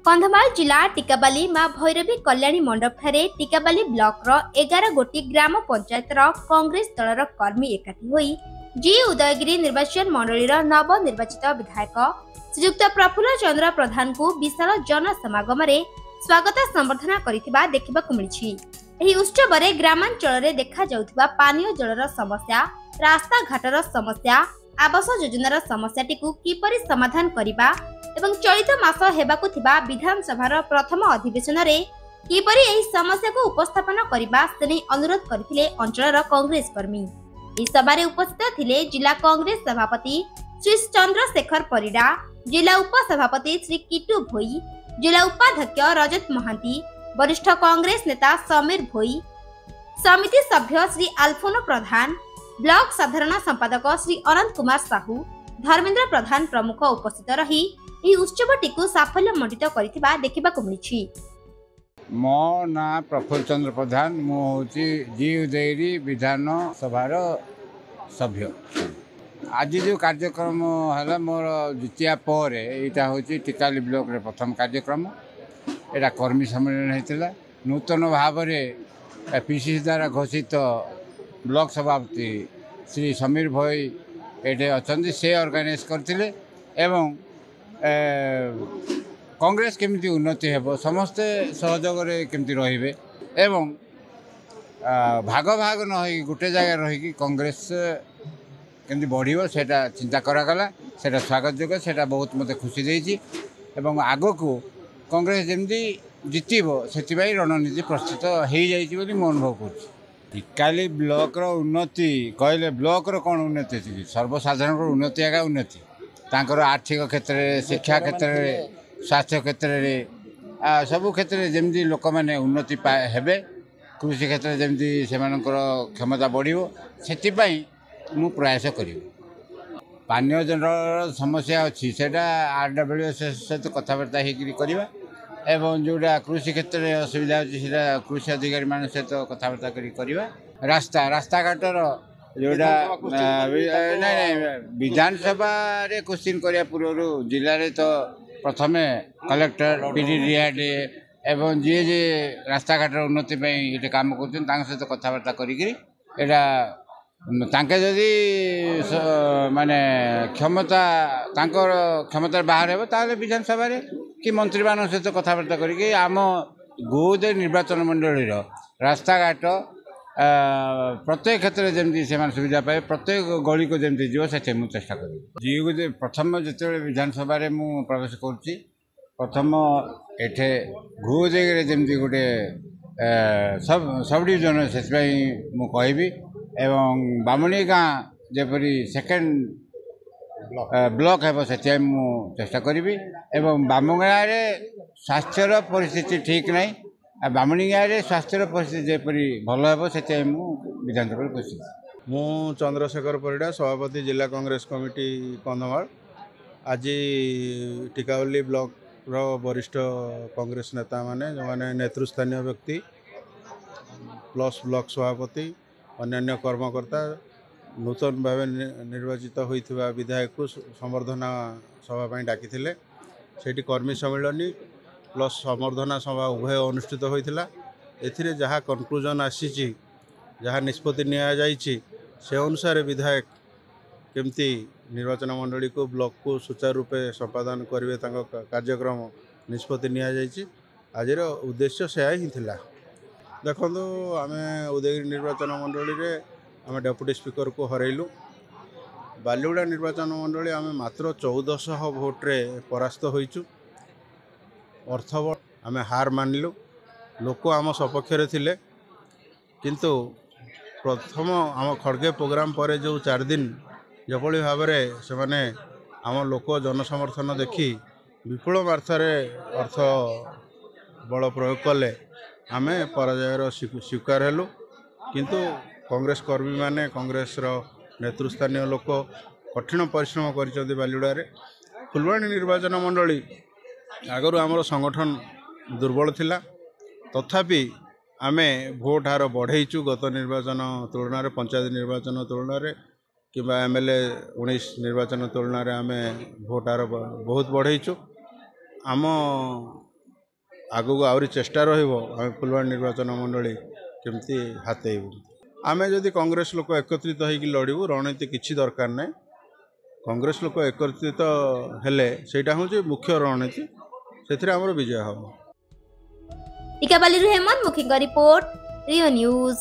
कंधमाल जिला टिकाबाली मां भैरवी कल्याणी मंडप ठारे टिकाबाली ब्लॉक रो 11 गोटी ग्राम पंचायत रो कांग्रेस दलर कर्मी एकाठी होई जी उदयगिरी निर्वाचन मंडली रो नव निर्वाचित विधायक श्रीयुक्त प्रफुल्ल चंद्र प्रधान को विशाल जन समागम रे स्वागत संबर्धना करिथिबा देखिबाकु मिलिछि। एही उत्सव रे ग्रामांचल रे देखा जाउथिबा पानीय जलर समस्या, रास्ता घाटर समस्या, आवास योजनार समस्याटी को किपरि समाधान करिबा एवं चलित मास हेबाकु थिबा विधानसभार प्रथम अधिवेशन रे किपरि एही समस्या को उपस्थापन करिबा सेनै अनुरोध करथिले अंचलर कांग्रेस कर्मी। एही सभारे उपस्थित थिले जिला कांग्रेस सभापति श्री चंद्रशेखर परिडा, जिला उपसभापति श्री किटू भोई, जिला उपाध्यक्ष रजत महांती, वरिष्ठ कांग्रेस नेता समीर भोई, समिति सभ्य श्री अल्फोनो प्रधान, ब्लॉक साधारण संपादक श्री अनंत कुमार साहू, धर्मेंद्र प्रधान प्रमुख उपस्थित रही ଏହି ଉତ୍ସବଟିକୁ ସାଫଲ୍ୟମଣ୍ଡିତ କରିଥିବା ଦେଖିବାକୁ ମିଳିଛି। ମୋ ନାଁ ପ୍ରଫୁଲ୍ଲ ଚନ୍ଦ୍ର ପ୍ରଧାନ, ମୁଁ ହେଉଛି ଜି ଉଦୟଗିରି ବିଧାନସଭାର ସଭ୍ୟ। ଆଜି ଯେଉଁ କାର୍ଯ୍ୟକ୍ରମ ହେଲା ମୋର ଜିତିବା ପରେ ଏଇଟା ହେଉଛି ଟିକାଲି ବ୍ଲକରେ ପ୍ରଥମ କାର୍ଯ୍ୟକ୍ରମ। ଏଇଟା କର୍ମୀ ସମ୍ମିଳନୀ ହେଇଥିଲା। ନୂତନ ଭାବରେ ପିସିସି ଦ୍ୱାରା ଘୋଷିତ ବ୍ଲକ ସଭାପତି ଶ୍ରୀ ସମୀର ଭୋଇ ଏଠି ଅଛନ୍ତି, ସେ ଅର୍ଗାନାଇଜ୍ କରିଥିଲେ ଏବଂ कांग्रेस केमिति उन्नति हेबो, समस्ते सहयोग केमिति रहिबे एवं भाग भाग न होई गोटे जगह रही कांग्रेस केमिति बढ़िबो सेटा चिंता करागला। सेटा स्वागत योग्य, सेटा बहुत मते खुशी देइछि एवं आगो को कांग्रेस जेमिति जितिबो सेतिबाई रणनीति प्रस्तुत हेइ जाइछि बोली मन अनुभव करछि। टिकाली ब्लॉक रो उन्नति कहले ब्लॉक रो कोन उन्नति अछि, सर्वसाधारण रो उन्नति आगा उन्नति तांकर आर्थिक क्षेत्र में, शिक्षा क्षेत्र में, स्वास्थ्य क्षेत्र में, सबु क्षेत्र में जमी लोक मैंने उन्नति हेबे, कृषि क्षेत्र में जमी से क्षमता बढ़ो से मु प्रयास करी। पानीय जल समस्या अच्छी से RWS सहित कथबार्ता होगा एवं जोड़ा कृषि क्षेत्र में असुविधा अच्छी से कृषि अधिकारी मान सहित कथबार्ता करवा। रास्ता रास्ता घाटर जोड़ा विधानसभा रे क्वेश्चन करिया पूर्व जिले रे तो प्रथमे कलेक्टर पीडी रियाडे एवं जी जे रास्ता घाटर उन्नति ये काम कर सहित कथबार्ता करा जदि माने क्षमता क्षमता बाहर हे ताले विधानसभा रे कि मंत्री मान सहित कथबार्ता करी आम गौदे निर्वाचन मंडली रास्ता घाट प्रत्येक क्षेत्र में जमी से सुविधा पाए, प्रत्येक गली को जमी जीव से चेष्टा करी। जी प्रथम जो विधानसभा रे मु प्रवेश करुच्ची प्रथम एठे घुदेगे जमी गोटे सब डिविजन से मुझे एवं बामुणी गाँ जपरी सेकेंड ब्लॉक है से चेष्टा करी एवं बामुगाँ स्वास्थ्यर परिस्थिति ठीक नहीं, बामुणी गाँव स्वास्थ्य परिस्थिति जपरी भल हे से विधानसभा खुशी। मु चंद्रशेखर परिडा, सभापति जिला कांग्रेस कमिटी कंधमाल। आज टिकावली ब्लॉक रो वरिष्ठ कांग्रेस नेता माने जो माने नेतृस्थानीय व्यक्ति प्लस ब्लॉक सभापति अन्य कर्मकर्ता नूतन भाव निर्वाचित होइथिबा विधायक को संबर्धना सभा डाकी सेठी कर्मी सम्मेलन प्लस संबर्धना सभा उभय अनुष्ठित होता। एथिरे जहाँ कनक्लूजन आसी जहाँ निष्पत्ति नि से अनुसार विधायक केमती निर्वाचन मंडली को ब्लॉक को सुचारू रूपे संपादन करेंगे कार्यक्रम निष्पत्ति नि आज उद्देश्य से ही थिला। देखो आम उदयगिरी निर्वाचन मंडली रे आम डेप्यूटी स्पीकर को हरइलु। बालीगुड़ा निर्वाचन मंडली आम मात्र 1400 भोट्रे परास्त होइचु। अर्थबल आम हार मानिलु, लोक आम सपक्ष थिले किंतु प्रथम आम खड़गे प्रोग्राम पर जो 4 दिन जभली भाव से माने आम लोक जनसमर्थन देखी विपुल मात्रा अर्थ बल प्रयोग कले आम पराजयर स्वीकार हेलु। किंतु कांग्रेस कर्मी माने कांग्रेस नेतृस्थानीय लोक कठिन परिश्रम कर बालीगुड़ा फुलवाणी निर्वाचन मंडली आगरू आमर संगठन दुर्बल थिला, तथापि आमे भोट हार बढ़ेचु। गत निर्वाचन तुलन में पंचायत निर्वाचन तुलन में कि MLA 19 निर्वाचन तुलन में आमे भोट हार बहुत बढ़ेचु। आम आगू आहरी चेष्टा रहिबो आम फुलवाणी निर्वाचन मंडली केमती हाथेबू आमे जदि कांग्रेस लोक एकत्रित होइकी लड़बू रणनीति किछि दरकार नै कांग्रेस लोक एकत्रित हेले सेटा होचे मुख्य रणनीति सेथिरे हमर विजय हो। टिकाबाली हेमंत मुखी रिपोर्ट रियो न्यूज।